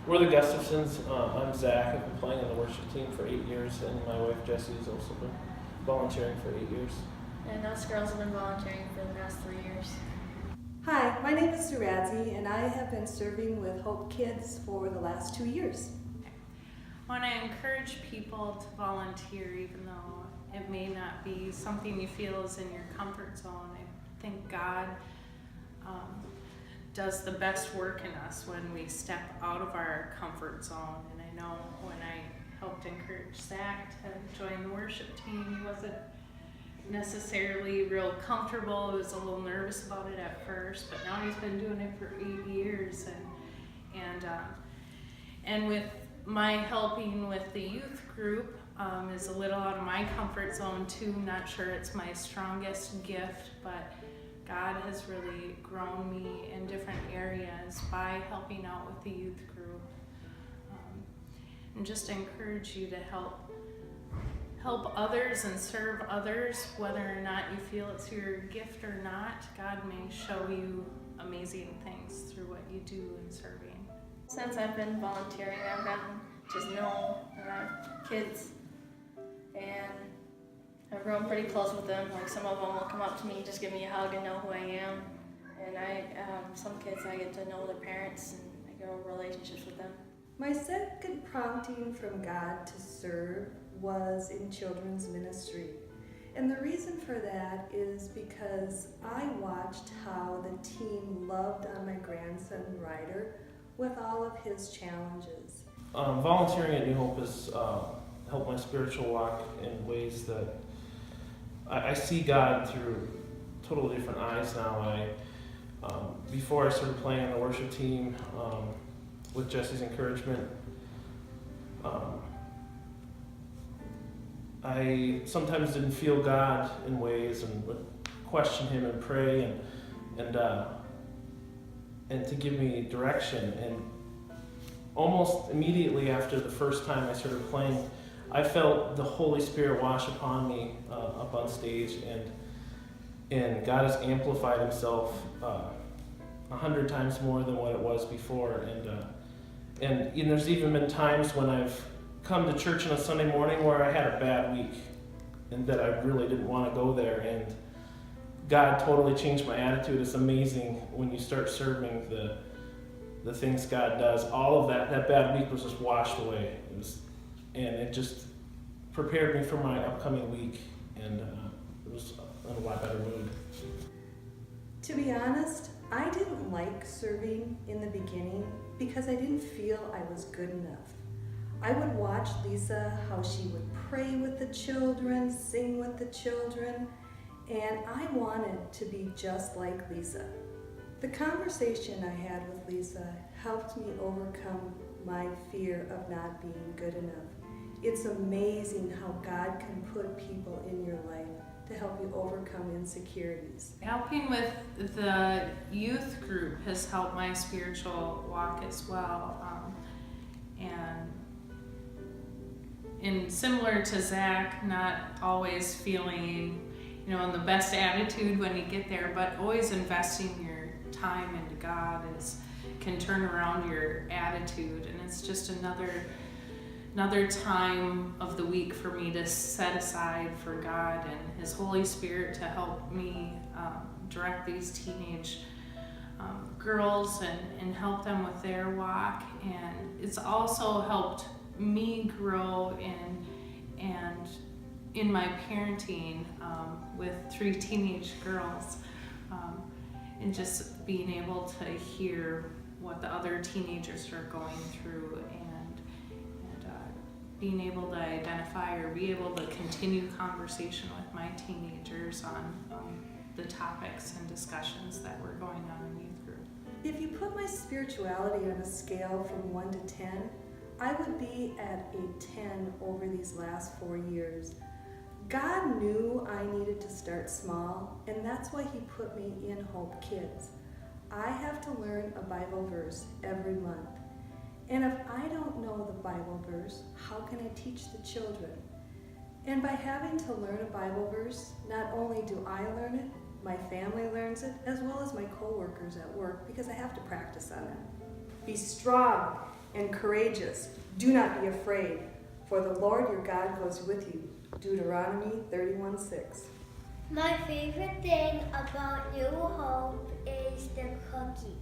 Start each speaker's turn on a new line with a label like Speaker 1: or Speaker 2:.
Speaker 1: We're the Gustafsons. I'm Zach. I've been playing on the worship team for 8 years, and my wife Jessie has also been volunteering for 8 years.
Speaker 2: And us girls have been volunteering for the past 3 years.
Speaker 3: Hi, my name is Suradzi, and I have been serving with Hope Kids for the last 2 years.
Speaker 4: I want to encourage people to volunteer even though it may not be something you feel is in your comfort zone. I think God does the best work in us when we step out of our comfort zone. And I know when I helped encourage Zach to join the worship team, he wasn't necessarily real comfortable. He was a little nervous about it at first, but now he's been doing it for 8 years. And with my helping with the youth group is a little out of my comfort zone too. Not sure it's my strongest gift, but God has really grown me in different areas by helping out with the youth group. And just encourage you to help others and serve others, whether or not you feel it's your gift or not. God may show you amazing things through what you do in serving.
Speaker 2: Since I've been volunteering, I've gotten to know kids, and I've grown pretty close with them. Like, some of them will come up to me, just give me a hug and know who I am. And some kids, I get to know their parents and I grow relationships with them.
Speaker 3: My second prompting from God to serve was in children's ministry. And the reason for that is because I watched how the team loved on my grandson Ryder with all of his challenges.
Speaker 1: Volunteering at New Hope has helped my spiritual walk in ways that I see God through totally different eyes now. Before I started playing on the worship team, with Jesse's encouragement, I sometimes didn't feel God in ways and would question Him and pray and to give me direction. And almost immediately after the first time I started playing, I felt the Holy Spirit wash upon me up on stage, and God has amplified Himself 100 times more than what it was before. And there's even been times when I've come to church on a Sunday morning where I had a bad week and that I really didn't want to go there, and God totally changed my attitude. It's amazing when you start serving the things God does. All of that bad week was just washed away. It just prepared me for my upcoming week, and it was in a lot better mood.
Speaker 3: To be honest, I didn't like serving in the beginning because I didn't feel I was good enough. I would watch Lisa, how she would pray with the children, sing with the children, and I wanted to be just like Lisa. The conversation I had with Lisa helped me overcome my fear of not being good enough. It's amazing how God can put people in your life to help you overcome insecurities.
Speaker 4: Helping with the youth group has helped my spiritual walk as well. And similar to Zach, not always feeling, in the best attitude when you get there, but always investing your time into God can turn around your attitude. And it's just another time of the week for me to set aside for God and His Holy Spirit to help me direct these teenage girls and help them with their walk. And it's also helped me grow in my parenting with 3 teenage girls, and just being able to hear what the other teenagers are going through, and being able to identify or be able to continue conversation with my teenagers on the topics and discussions that were going on in youth group.
Speaker 3: If you put my spirituality on a scale from 1 to 10, I would be at a 10 over these last 4 years. God knew I needed to start small, and that's why He put me in Hope Kids. I have to learn a Bible verse every month. And if I don't know the Bible verse, how can I teach the children? And by having to learn a Bible verse, not only do I learn it, my family learns it, as well as my coworkers at work, because I have to practice on it. Be strong and courageous. Do not be afraid, for the Lord your God goes with you. Deuteronomy 31:6.
Speaker 5: My favorite thing about New Hope is the cookie.